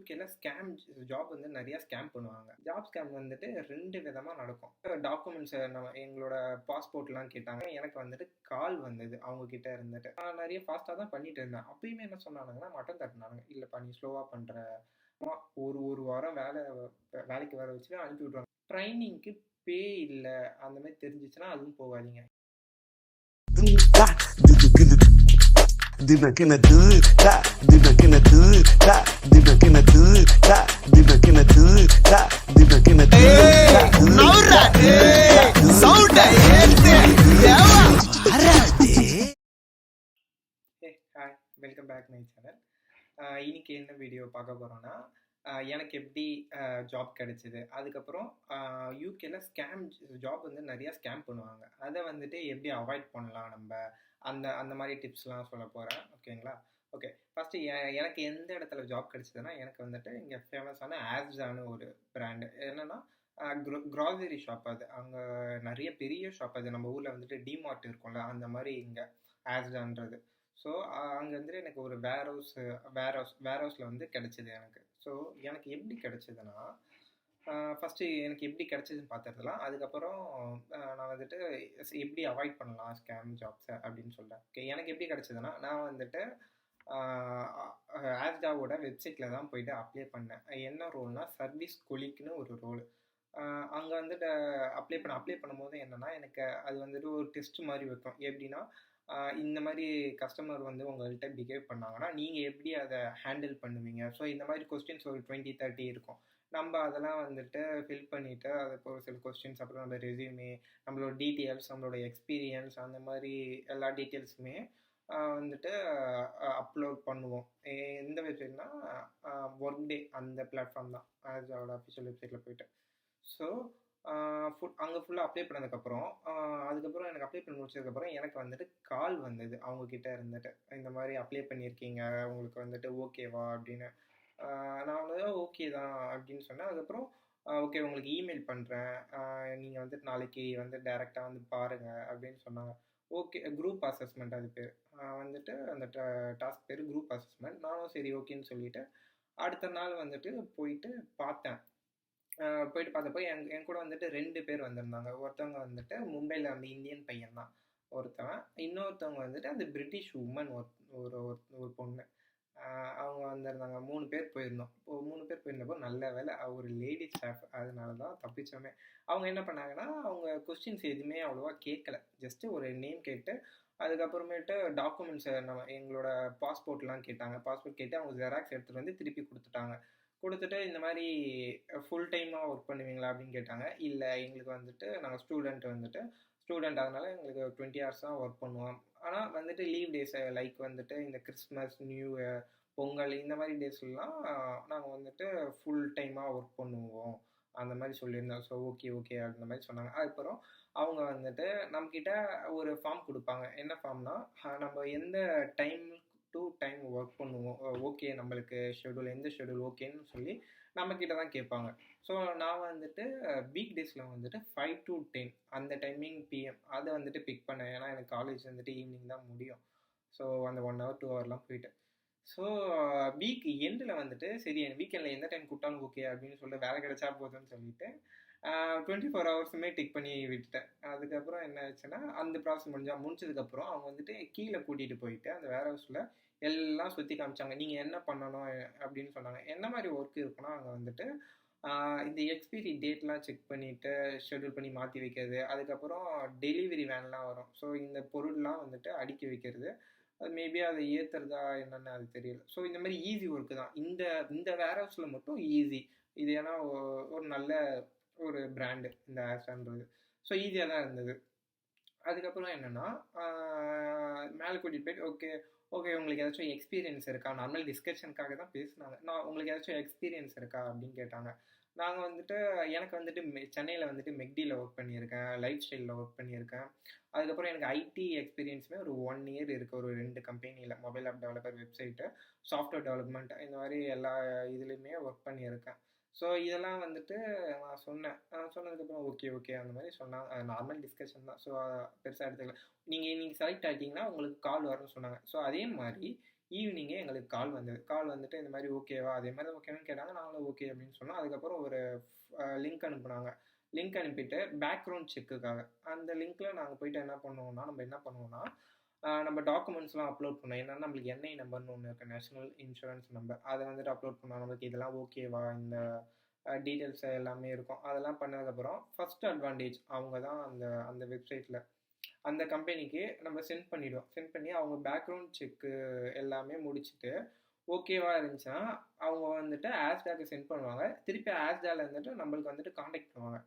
யூகேல ஜாப் வந்து நிறைய ஸ்கேம் பண்ணுவாங்க. ஜாப் ஸ்கேம் வந்துட்டு 2 விதமா நடக்கும். டாக்குமெண்ட்ஸ் எங்களோட பாஸ்போர்ட்லாம் கேட்டாங்க. எனக்கு வந்துட்டு கால் வந்தது அவங்க கிட்ட இருந்துட்டு. நான் நிறைய ஃபாஸ்ட்டாக தான் பண்ணிட்டு இருந்தேன். அப்பயுமே என்ன சொன்னானுங்கன்னா மட்டம் தட்டினானுங்க. இல்லைப்பா நீ ஸ்லோவாக பண்ணுற, ஒரு வாரம் வேலைக்கு வர வச்சு அனுப்பி விட்ருவாங்க. ட்ரைனிங்க்கு பே இல்லை அந்த மாதிரி தெரிஞ்சிச்சுன்னா அதுவும் போகாதீங்க. Hi, welcome back my channel. இன்னைக்கு என்ன வீடியோ பார்க்க போகிறோன்னா, எனக்கு எப்படி ஜாப் கிடைச்சிது, அதுக்கப்புறம் யூகேல ஜாப் வந்து நிறையா ஸ்கேம் பண்ணுவாங்க, அதை வந்துட்டு எப்படி அவாய்ட் பண்ணலாம் நம்ம, அந்த மாதிரி டிப்ஸ்லாம் சொல்ல போகிறேன். ஓகேங்களா? ஓகே, ஃபஸ்ட்டு எனக்கு எந்த இடத்துல ஜாப் கிடைச்சிதுன்னா, எனக்கு வந்துட்டு இங்கே ஃபேமஸான ஆஸ்டான்னு ஒரு பிராண்டு. என்னென்னா க்ராசரி ஷாப். அது அங்கே நிறைய பெரிய ஷாப். அது நம்ம ஊரில் வந்துட்டு டிமார்ட் இருக்கும்ல, அந்த மாதிரி இங்கே ஆஸ்டான்றது. ஸோ அங்கே வந்துட்டு எனக்கு ஒரு வேர்ஹவுஸில் வந்து கிடச்சிது எனக்கு. ஸோ எனக்கு எப்படி கிடச்சிதுன்னா, ஃபஸ்ட்டு எனக்கு எப்படி கிடச்சிதுன்னு பார்த்துடலாம். அதுக்கப்புறம் நான் வந்துட்டு எப்படி அவாய்ட் பண்ணலாம் ஸ்கேம் ஜாப்ஸை அப்படின்னு சொல்கிறேன். ஓகே, எனக்கு எப்படி கிடச்சிதுன்னா, நான் வந்துட்டு ஆஸ்டாவோட வெப்சைட்டில் தான் போயிட்டு அப்ளை பண்ணேன். என்ன ரோல்னா சர்வீஸ் கொலிக்னு ஒரு ரோல். அங்கே வந்துட்டு அப்ளை பண்ணும்போது என்னென்னா, எனக்கு அது வந்துட்டு ஒரு டெஸ்ட் மாதிரி வைக்கும். எப்படின்னா, இந்த மாதிரி கஸ்டமர் வந்து உங்கள்கிட்ட பிஹேவ் பண்ணாங்கன்னா நீங்கள் எப்படி அதை ஹேண்டில் பண்ணுவீங்க. ஸோ இந்த மாதிரி கொஸ்டின்ஸ் ஒரு 20-30 இருக்கும். நம்ம அதெல்லாம் வந்துட்டு ஃபில் பண்ணிவிட்டு அதுக்கு ஒரு சில கொஸ்டின்ஸ், அப்புறம் நம்ம ரெஸ்யூமே, நம்மளோட டீட்டெயில்ஸ், நம்மளோட எக்ஸ்பீரியன்ஸ், அந்த மாதிரி எல்லா டீட்டெயில்ஸுமே வந்துட்டு அப்லோட் பண்ணுவோம். எந்த வெப்சைட்னா ஒர்க்டே, அந்த பிளாட்ஃபார்ம் தான், அதோட அஃபிஷியல் வெப்சைட்டில் போயிட்டு. ஸோ அங்கே ஃபுல்லாக அப்ளை பண்ணதுக்கப்புறம் அதுக்கப்புறம் எனக்கு அப்ளை பண்ணி முடிச்சதுக்கப்புறம் எனக்கு வந்துட்டு கால் வந்தது அவங்கக்கிட்ட இருந்துட்டு, இந்த மாதிரி அப்ளை பண்ணியிருக்கீங்க, உங்களுக்கு வந்துட்டு ஓகேவா அப்படின்னு. நான் வந்து ஓகே தான் அப்படின்னு சொன்னேன். அதுக்கப்புறம் ஓகே உங்களுக்கு இமெயில் பண்ணுறேன், நீங்கள் வந்துட்டு நாளைக்கு வந்து டைரெக்டாக வந்து பாருங்கள் அப்படின்னு சொன்னாங்க. ஓகே, குரூப் அசஸ்மெண்ட் அது பேர். வந்துட்டு அந்த டாஸ்க் பேர் குரூப் அசஸ்மெண்ட். நானும் சரி ஓகேன்னு சொல்லிவிட்டு அடுத்த நாள் வந்துட்டு போயிட்டு பார்த்தேன். போயிட்டு பார்த்தப்போ என் கூட வந்துட்டு 2 பேர் வந்திருந்தாங்க. ஒருத்தவங்க வந்துட்டு மும்பையில் வந்து இந்தியன் பையன் தான் ஒருத்தவன், இன்னொருத்தவங்க வந்துட்டு அந்த பிரிட்டிஷ் உமன், ஒரு ஒரு பொண்ணு. அவங்க வந்திருந்தாங்க. 3 பேர் போயிருந்தோம். 3 பேர் போயிருந்தப்போ நல்ல வேலை ஒரு லேடி ஸ்டாஃப், அதனால தான் தப்பிச்சோமே. அவங்க என்ன பண்ணாங்கன்னா, அவங்க கொஸ்டின்ஸ் எதுவுமே அவ்வளோவா கேட்கல. ஜஸ்ட்டு ஒரு நேம் கேட்டு அதுக்கப்புறமேட்டு டாக்குமெண்ட்ஸ் எங்களோட பாஸ்போர்ட்லாம் கேட்டாங்க. பாஸ்போர்ட் கேட்டு அவங்க ஜெராக்ஸ் எடுத்துகிட்டு வந்து திருப்பி கொடுத்துட்டு இந்த மாதிரி ஃபுல் டைமாக ஒர்க் பண்ணுவீங்களா அப்படின்னு கேட்டாங்க. இல்லை, எங்களுக்கு வந்துட்டு நாங்கள் ஸ்டூடெண்ட் அதனால் எங்களுக்கு 20 ஹவர்ஸ் தான் ஒர்க் பண்ணுவோம். ஆனால் வந்துட்டு லீவ் டேஸ் லைக் வந்துட்டு இந்த கிறிஸ்மஸ், நியூ இயர், பொங்கல், இந்த மாதிரி டேஸ்லாம் நாங்கள் வந்துட்டு ஃபுல் டைமாக ஒர்க் பண்ணுவோம் அந்த மாதிரி சொல்லியிருந்தோம். ஸோ ஓகே அந்த மாதிரி சொன்னாங்க. அதுக்கப்புறம் அவங்க வந்துட்டு நம்மக்கிட்ட ஒரு ஃபார்ம் கொடுப்பாங்க. என்ன ஃபார்ம்னா, நம்ம எந்த டைம் டு டைம் ஒர்க் பண்ணுவோம், ஓகே நம்மளுக்கு எந்த ஷெடியூல் ஓகேன்னு சொல்லி நம்மக்கிட்ட தான் கேட்பாங்க. ஸோ நான் வந்துட்டு வீக் டேஸில் வந்துட்டு 5 to 10 அந்த டைமிங் PM அதை வந்துட்டு பிக் பண்ணேன். ஏன்னா எனக்கு காலேஜ் வந்துட்டு ஈவினிங் தான் முடியும். ஸோ அந்த 1 hour 2 hourலாம் போயிட்டு, ஸோ வீக் எண்டில் வந்துட்டு சரி வீக்கெண்டில் எந்த டைம் கூப்பிட்டாலும் ஓகே அப்படின்னு சொல்லிட்டு வேலை கிடைச்சா போதும்னு சொல்லிட்டு 24 ஹவர்ஸுமே டிக் பண்ணி விட்டுட்டேன். அதுக்கப்புறம் என்ன ஆச்சுன்னா, அந்த ப்ராசஸ் முடிஞ்சதுக்கப்புறம் அவங்க வந்துட்டு கீழே கூட்டிகிட்டு போயிட்டு அந்த வேர்ஹவுஸில் எல்லாம் சுற்றி காமிச்சாங்க. நீங்கள் என்ன பண்ணணும் அப்படின்னு சொன்னாங்க. என்ன மாதிரி ஒர்க் இருக்குன்னா, அங்கே வந்துட்டு இந்த எக்ஸ்பைரி டேட்லாம் செக் பண்ணிவிட்டு ஷெடியூல் பண்ணி மாற்றி வைக்கிறது, அதுக்கப்புறம் டெலிவரி வேன்லாம் வரும். ஸோ இந்த பொருள்லாம் வந்துட்டு அடுக்கி வைக்கிறது, அது மேபி அதை ஏற்றுறதா என்னென்னு அது தெரியல. ஸோ இந்த மாதிரி ஈஸி ஒர்க்கு தான். இந்த வேர்ஹவுஸில் மட்டும் ஈஸி. இது ஏன்னா ஒரு நல்ல ஒரு பிராண்டு இந்த ஆஸ்டான்றது. ஸோ ஈஸியாக தான் இருந்தது. அதுக்கப்புறம் என்னென்னா, மேலே கூட்டிகிட்டு போயிட்டு ஓகே உங்களுக்கு ஏதாச்சும் எக்ஸ்பீரியன்ஸ் இருக்கா, நார்மல் டிஸ்கஷனுக்காக தான் பேசினாங்க. உங்களுக்கு ஏதாச்சும் எக்ஸ்பீரியன்ஸ் இருக்கா அப்படின்னு கேட்டாங்க. நாங்கள் வந்துட்டு எனக்கு வந்துட்டு சென்னையில் வந்துட்டு மெக்டியில் ஒர்க் பண்ணியிருக்கேன், லைஃப் ஸ்டைலில் ஒர்க் பண்ணியிருக்கேன். அதுக்கப்புறம் எனக்கு ஐடி எக்ஸ்பீரியன்ஸுமே ஒரு 1 year இருக்குது, ஒரு 2 கம்பெனியில் mobile app developer, website, software development, இந்த மாதிரி எல்லா இதுலேயுமே ஒர்க் பண்ணியிருக்கேன். ஸோ இதெல்லாம் வந்துட்டு நான் சொன்னதுக்கப்புறம் ஓகே அந்த மாதிரி சொன்னாங்க. நார்மல் டிஸ்கஷன் தான். ஸோ பெருசாக எடுத்துக்கல. நீங்கள் செலக்ட் ஆகிட்டிங்கன்னா உங்களுக்கு கால் வரும்னு சொன்னாங்க. ஸோ அதே மாதிரி ஈவினிங்கே எங்களுக்கு கால் வந்தது. கால் வந்துட்டு இந்த மாதிரி ஓகேவா, அதே மாதிரி ஓகேன்னு கேட்டாங்க. நாங்களும் ஓகே அப்படின்னு சொன்னோம். அதுக்கப்புறம் ஒரு லிங்க் அனுப்புனாங்க. லிங்க் அனுப்பிட்டு பேக்ரவுண்ட் செக்குக்காக அந்த லிங்க்கில் நாங்கள் போயிட்டு என்ன பண்ணுவோம்னா, நம்ம டாக்குமெண்ட்ஸ்லாம் அப்லோட் பண்ணோம். என்னன்னா நம்மளுக்கு என்ஐ நம்பர்னு ஒன்று இருக்குது, நேஷனல் இன்சூரன்ஸ் நம்பர். அதை வந்துட்டு அப்லோட் பண்ணோம். நம்மளுக்கு இதெல்லாம் ஓகேவா, இந்த டீட்டெயில்ஸ் எல்லாமே இருக்கும். அதெல்லாம் பண்ணதுக்கப்புறம் ஃபர்ஸ்ட் அட்வான்டேஜ் அவங்க தான் அந்த அந்த வெப்சைட்டில் அந்த கம்பெனிக்கு நம்ம சென்ட் பண்ணிவிடுவோம். சென்ட் பண்ணி அவங்க பேக்ரவுண்ட் செக்கு எல்லாமே முடிச்சுட்டு ஓகேவா இருந்துச்சுன்னா அவங்க வந்துட்டு ஆஸ்டாக்கு சென்ட் பண்ணுவாங்க. திருப்பி ஆஸ்டால இருந்துட்டு நம்மளுக்கு வந்துட்டு காண்டாக்ட் பண்ணுவாங்க.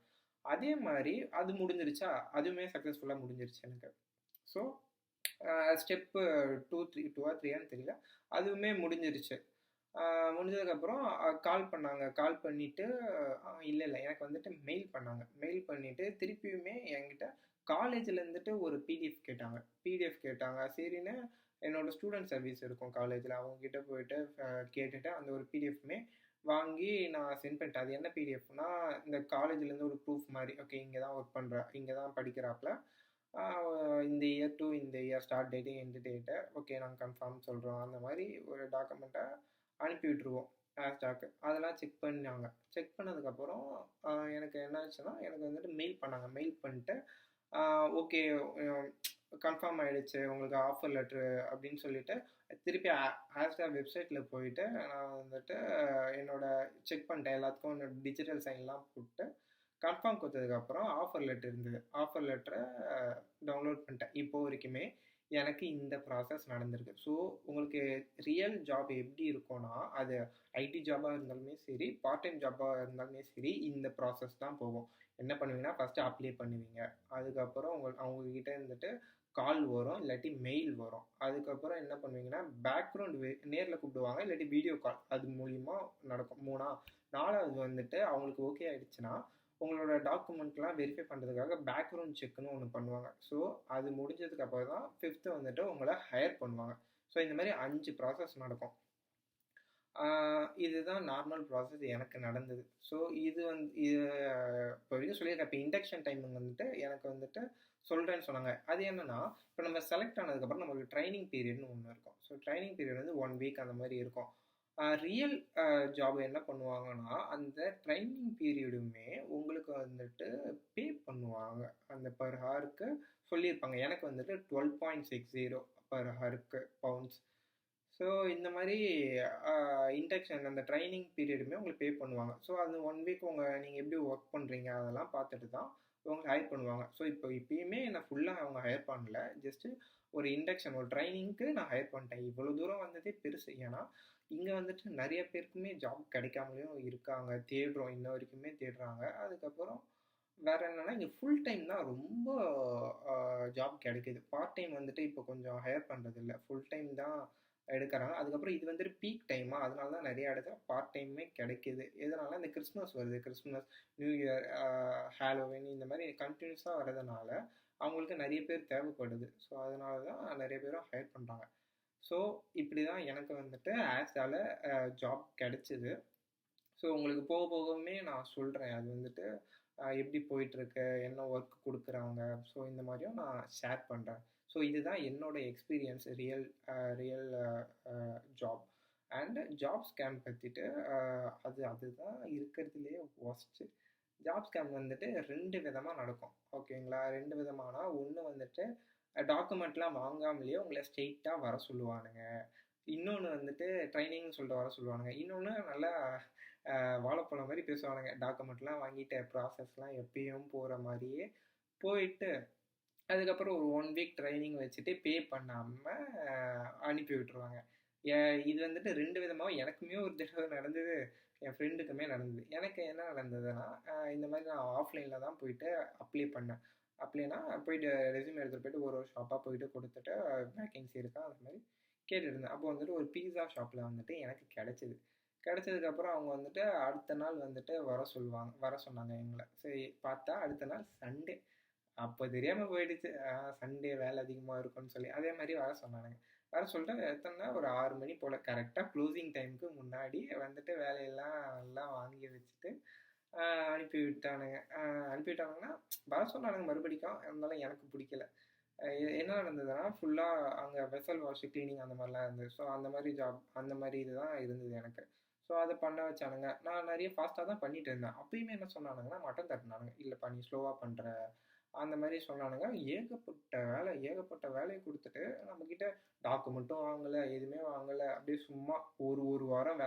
அதே மாதிரி அது முடிஞ்சிருச்சா, அதுவுமே சக்ஸஸ்ஃபுல்லாக முடிஞ்சிருச்சு எனக்கு. ஸோ ஸ்டெப்பு 2 3 தெரியல, அதுவுமே முடிஞ்சிருச்சு. முடிஞ்சதுக்கப்புறம் கால் பண்ணாங்க. கால் பண்ணிவிட்டு இல்லை எனக்கு வந்துட்டு மெயில் பண்ணாங்க. மெயில் பண்ணிவிட்டு திருப்பியுமே என்கிட்ட காலேஜில் இருந்துட்டு ஒரு பிடிஎஃப் கேட்டாங்க. சரின்னு என்னோட ஸ்டூடெண்ட் சர்வீஸ் இருக்கும் காலேஜில், அவங்கக்கிட்ட போயிட்டு கேட்டுட்டு அந்த ஒரு பிடிஎஃப்மே வாங்கி நான் சென்ட் பண்ணிட்டேன். அது என்ன பிடிஎஃப்னா, இந்த காலேஜ்லேருந்து ஒரு ப்ரூஃப் மாதிரி, ஓகே இங்கே தான் ஒர்க் பண்ணுறேன், இங்கே தான் படிக்கிறாப்புல, இந்த இயர் டு இந்த year start date end date okay நாங்கள் கன்ஃபார்ம் சொல்கிறோம், அந்த மாதிரி ஒரு டாக்குமெண்ட்டை அனுப்பி விட்ருவோம் ஆஸ்டாக்கு. அதெல்லாம் செக் பண்ணாங்க. செக் பண்ணதுக்கப்புறம் எனக்கு என்ன ஆச்சுன்னா, எனக்கு வந்துட்டு மெயில் பண்ணாங்க. மெயில் பண்ணிட்டு ஓகே கன்ஃபார்ம் ஆகிடுச்சு உங்களுக்கு ஆஃபர் லெட்ரு அப்படின்னு சொல்லிட்டு திருப்பி ஆஸ்டா வெப்சைட்டில் போயிட்டு நான் வந்துட்டு என்னோட செக் பண்ணிட்டேன். எல்லாத்துக்கும் என்னோட டிஜிட்டல் சைன்லாம் போட்டு கன்ஃபார்ம் கொடுத்ததுக்கப்புறம் ஆஃபர் லெட்டர் இருந்தது. ஆஃபர் லெட்டரை டவுன்லோட் பண்ணிட்டேன். இப்போ வரைக்குமே எனக்கு இந்த ப்ராசஸ் நடந்திருக்கு. ஸோ உங்களுக்கு ரியல் ஜாப் எப்படி இருக்கும்னா, அது ஐடி ஜாபாக இருந்தாலுமே சரி, பார்ட் டைம் ஜாபாக இருந்தாலுமே சரி, இந்த ப்ராசஸ் தான் போகும். என்ன பண்ணுவீங்கன்னா, ஃபஸ்ட்டு அப்ளை பண்ணுவீங்க. அதுக்கப்புறம் அவங்கக்கிட்ட இருந்துட்டு கால் வரும், இல்லாட்டி மெயில் வரும். அதுக்கப்புறம் என்ன பண்ணுவீங்கன்னா, பேக்ரவுண்ட் நேரில் கூப்பிடுவாங்க, இல்லாட்டி வீடியோ கால், அது மூலிமா நடக்கும். 4வது வந்துட்டு அவங்களுக்கு ஓகே ஆகிடுச்சுன்னா உங்களோட டாக்குமெண்ட்லாம் வெரிஃபை பண்ணுறதுக்காக பேக்ரவுண்ட் செக்குன்னு ஒன்று பண்ணுவாங்க. ஸோ அது முடிஞ்சதுக்கு அப்புறம் தான் 5th வந்துட்டு உங்களை ஹையர் பண்ணுவாங்க. ஸோ இந்த மாதிரி 5 ப்ராசஸ் நடக்கும். இதுதான் நார்மல் ப்ராசஸ் எனக்கு நடந்தது. ஸோ இது இப்போ வரைக்கும் சொல்லியிருக்கேன். இப்போ இண்டக்ஷன் டைமிங் வந்துட்டு எனக்கு வந்துட்டு சொல்கிறேன்னு சொன்னாங்க. அது என்னென்னா, இப்போ நம்ம செலக்ட் ஆனதுக்கப்புறம் நம்மளுக்கு ட்ரைனிங் பீரியட்னு ஒன்று இருக்கும். ஸோ ட்ரைனிங் பீரியட் வந்து 1 வீக் அந்த மாதிரி இருக்கும். ரியல் ஜாப் என்ன பண்ணுவாங்கன்னா, அந்த ட்ரைனிங் பீரியடுமே உங்களுக்கு வந்துட்டு பே பண்ணுவாங்க. அந்த பர் ஹவருக்கு சொல்லியிருப்பாங்க. எனக்கு வந்துட்டு 12.60 பர் ஹவருக்கு பவுண்ட்ஸ். ஸோ இந்த மாதிரி இண்டக்ஷன் அந்த ட்ரைனிங் பீரியடுமே உங்களுக்கு பே பண்ணுவாங்க. ஸோ அது 1 வீக் நீங்கள் எப்படி ஒர்க் பண்ணுறீங்க அதெல்லாம் பார்த்துட்டு தான் அவங்க ஹையர் பண்ணுவாங்க. ஸோ இப்போயுமே என்னை ஃபுல்லாக அவங்க ஹையர் பண்ணல. ஜஸ்ட்டு ஒரு இண்டக்ஷன், ஒரு ட்ரைனிங்க்கு நான் ஹையர் பண்ணிட்டேன். இவ்வளோ தூரம் வந்ததே பெருசு. ஏன்னா இங்கே வந்துட்டு நிறைய பேருக்குமே ஜாப் கிடைக்காமலேயும் இருக்காங்க. தேடுறோம், இன்ன வரைக்குமே தேடுறாங்க. அதுக்கப்புறம் வேறு என்னென்னா, இங்கே ஃபுல் டைம் தான் ரொம்ப ஜாப் கிடைக்கிது. பார்ட் டைம் வந்துட்டு இப்போ கொஞ்சம் ஹையர் பண்ணுறது இல்லை, ஃபுல் டைம் தான் எடுக்கிறாங்க. அதுக்கப்புறம் இது வந்துட்டு பீக் டைமா, அதனால தான் நிறைய இடத்துல பார்ட் டைமே கிடைக்கிது. எதனால இந்த கிறிஸ்மஸ் வருது, கிறிஸ்மஸ், நியூ இயர், ஹாலோவின் இந்த மாதிரி கண்டினியூஸாக வரதுனால அவங்களுக்கு நிறைய பேர் தேவைப்படுது. ஸோ அதனால தான் நிறைய பேரும் ஹையர் பண்ணுறாங்க. ஸோ இப்படி தான் எனக்கு வந்துட்டு ஆஸ்டால ஜாப் கிடச்சிது. ஸோ உங்களுக்கு போக போகவுமே நான் சொல்கிறேன் அது வந்துட்டு எப்படி போயிட்டுருக்கு, என்ன ஒர்க் கொடுக்குறாங்க, ஸோ இந்த மாதிரியும் நான் ஷேர் பண்ணுறேன். ஸோ இதுதான் என்னோட experience real job and job scam பற்றிட்டு. அதுதான் இருக்கிறதுலே ஒஸ்ட்டு. ஜாப் ஸ்கேம் வந்துட்டு 2 விதமாக நடக்கும், ஓகேங்களா? 2 விதமானா, ஒன்று வந்துட்டு டாக்குமெண்ட்லாம் வாங்காமலேயே உங்களை ஸ்ட்ரெயிட்டாக வர சொல்லுவானுங்க. இன்னொன்று வந்துட்டு ட்ரைனிங்னு சொல்லிட்டு வர சொல்லுவானுங்க. இன்னொன்று நல்லா வாழைப்பழம் மாதிரி பேசுவானுங்க. டாக்குமெண்ட்லாம் வாங்கிட்டு ப்ராசஸ்லாம் எப்பயும் போகிற மாதிரியே போயிட்டு அதுக்கப்புறம் ஒரு 1 வீக் ட்ரைனிங் வச்சுட்டு பே பண்ணாமல் அனுப்பி விட்டுருவாங்க. இது வந்துட்டு 2 விதமாக எனக்குமே ஒரு தடவை நடந்தது, என் ஃப்ரெண்டுக்குமே நடந்தது. எனக்கு என்ன நடந்ததுன்னா, இந்த மாதிரி நான் ஆஃப்லைனில் தான் போயிட்டு அப்ளை பண்ணேன். அப்ளைனா போயிட்டு ரெஸ்யூம் எடுத்துகிட்டு போயிட்டு ஒரு ஷாப்பாக போயிட்டு கொடுத்துட்டு வேக்கன்சி இருக்கா அந்த மாதிரி கேட்டுருந்தேன். அப்போ வந்துட்டு ஒரு பீஸா ஷாப்பில் வந்துட்டு எனக்கு கிடச்சிது. கிடச்சதுக்கப்புறம் அவங்க வந்துட்டு அடுத்த நாள் வந்துட்டு வர சொன்னாங்க எங்களை. சரி பார்த்தா அடுத்த நாள் சண்டே. அப்போ தெரியாமல் போயிடுச்சு, சண்டே வேலை அதிகமாக இருக்கும்னு சொல்லி. அதே மாதிரி வர சொன்னானுங்க. வர சொல்லிட்டு எத்தனை ஒரு 6 மணி போல் கரெக்டாக க்ளோசிங் டைமுக்கு முன்னாடி வந்துட்டு வேலையெல்லாம் எல்லாம் வாங்கி வச்சுட்டு அனுப்பி விட்டானுங்கன்னா வர சொன்னானுங்க மறுபடிக்கும். இருந்தாலும் எனக்கு பிடிக்கல. என்ன நடந்ததுன்னா, ஃபுல்லாக அங்கே வெசல் வாஷ் கிளீனிங் அந்த மாதிரிலாம் இருந்தது. ஸோ அந்த மாதிரி ஜாப், அந்த மாதிரி இதுதான் இருந்தது எனக்கு. ஸோ அதை பண்ண வச்சானுங்க. நான் நிறைய ஃபாஸ்ட்டாக தான் பண்ணிட்டு இருந்தேன். அப்பயுமே என்ன சொன்னானுங்கன்னா, மட்டம் தட்டினானுங்க. இல்லைப்பா நீ ஸ்லோவாக பண்ணுற அந்த மாதிரி சொன்னானுங்க. ஏகப்பட்ட வேலையை கொடுத்துட்டு நம்மக்கிட்ட டாக்குமெண்ட்டும் வாங்கலை, எதுவுமே வாங்கலை. அப்படியே சும்மா ஒரு ஒரு வாரம்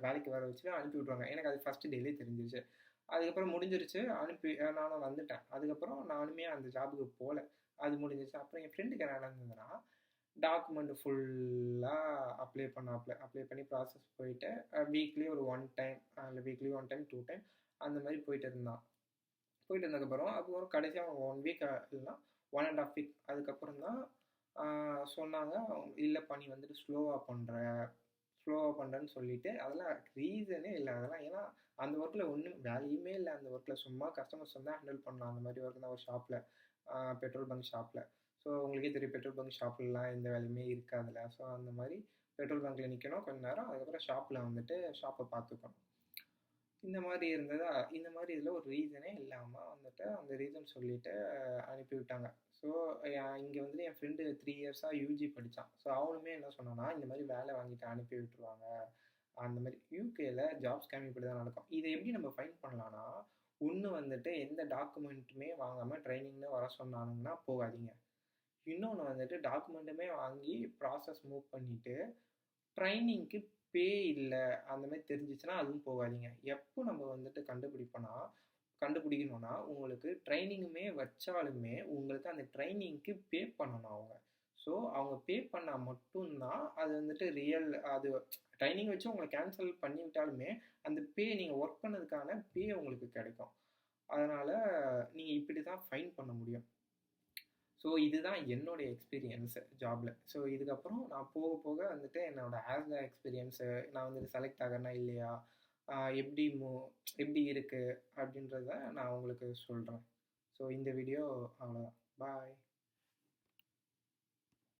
வேலைக்கு வர வச்சுட்டு அனுப்பி விட்ருவாங்க. எனக்கு அது ஃபஸ்ட்டு டேலே தெரிஞ்சிருச்சு. அதுக்கப்புறம் முடிஞ்சிருச்சு, அனுப்பி நானும் வந்துட்டேன். அதுக்கப்புறம் நானுமே அந்த ஜாபுக்கு போகல. அது முடிஞ்சிருச்சு. அப்புறம் என் ஃப்ரெண்டுக்கு என்ன நடந்ததுன்னா, டாக்குமெண்ட் ஃபுல்லாக அப்ளை பண்ணி ப்ராசஸ் போயிட்டு வீக்லி ஒரு 1 டைம், இல்லை வீக்லி 1 டைம் 2 டைம் அந்த மாதிரி போயிட்டு இருந்தான். போயிட்டு இருந்ததுக்கப்புறம் அதுக்கப்புறம் கடைசியாக 1 வீக் இல்லைன்னா 1.5 வீக் அதுக்கப்புறம் தான் சொன்னாங்க, இல்லைப்பா நீ வந்துட்டு ஸ்லோவாக பண்ணுறேன்னு சொல்லிட்டு. அதெல்லாம் ரீசனே இல்லை அதெல்லாம். ஏன்னா அந்த ஒர்க்கில் ஒன்றும் வேலையுமே இல்லை. அந்த ஒர்க்கில் சும்மா கஸ்டமர்ஸ் வந்து ஹேண்டில் பண்ணலாம். அந்த மாதிரி ஒர்க் தான் ஒரு ஷாப்பில், பெட்ரோல் பங்க் ஷாப்பில். ஸோ உங்களுக்கே தெரியும் பெட்ரோல் பங்க் ஷாப்லலாம் எந்த வேலையுமே இருக்காதுல்ல. ஸோ அந்த மாதிரி பெட்ரோல் பங்க்கில் நிற்கணும் கொஞ்ச நேரம், அதுக்கப்புறம் ஷாப்பில் வந்துட்டு ஷாப்பை பார்த்துக்கணும். இந்த மாதிரி இருந்ததா, இந்த மாதிரி இதில் ஒரு ரீசனே இல்லாமல் வந்துட்டு அந்த ரீசன் சொல்லிவிட்டு அனுப்பிவிட்டாங்க. ஸோ இங்கே வந்துட்டு என் ஃப்ரெண்டு 3 இயர்ஸாக யூஜி படித்தான். ஸோ அவனுமே என்ன சொன்னான்னா, இந்த மாதிரி வேலை வாங்கிட்டு அனுப்பி விட்டுருவாங்க. அந்த மாதிரி யூகேல ஜாப் ஸ்கேம் இப்படி தான் நடக்கும். இதை எப்படி நம்ம ஃபைண்ட் பண்ணலான்னா, ஒன்று வந்துட்டு எந்த டாக்குமெண்ட்டுமே வாங்காமல் ட்ரைனிங்னு வர சொன்னானுங்கன்னா போகாதீங்க. இன்னொன்று வந்துட்டு டாக்குமெண்ட்டுமே வாங்கி ப்ராசஸ் மூவ் பண்ணிவிட்டு ட்ரைனிங்க்கு பே இல்லை அந்த மாதிரி தெரிஞ்சிச்சுன்னா அதுவும் போகாதீங்க. எப்போ நம்ம வந்துட்டு கண்டுபிடிக்கணும்னா, உங்களுக்கு ட்ரைனிங்குமே வச்சாலுமே உங்களுக்கு அந்த ட்ரைனிங்க்கு பே பண்ணணும் அவங்க. ஸோ அவங்க பே பண்ணால் மட்டும்தான் அது வந்துட்டு ரியல். அது ட்ரைனிங் வச்சு உங்களை கேன்சல் பண்ணி விட்டாலுமே அந்த பே, நீங்கள் ஒர்க் பண்ணதுக்கான பே உங்களுக்கு கிடைக்கும். அதனால் நீங்கள் இப்படி தான் ஃபைன் பண்ண முடியும். ஸோ இதுதான் என்னுடைய எக்ஸ்பீரியன்ஸு ஜாபில். ஸோ இதுக்கப்புறம் நான் போக போக வந்துட்டு என்னோடய ஆஸ் எக்ஸ்பீரியன்ஸு, நான் வந்துட்டு செலக்ட் ஆகிறேன்னா இல்லையா, எப்படி இருக்குது அப்படின்றத நான் உங்களுக்கு சொல்கிறேன். ஸோ இந்த வீடியோ அவ்வளோதான்.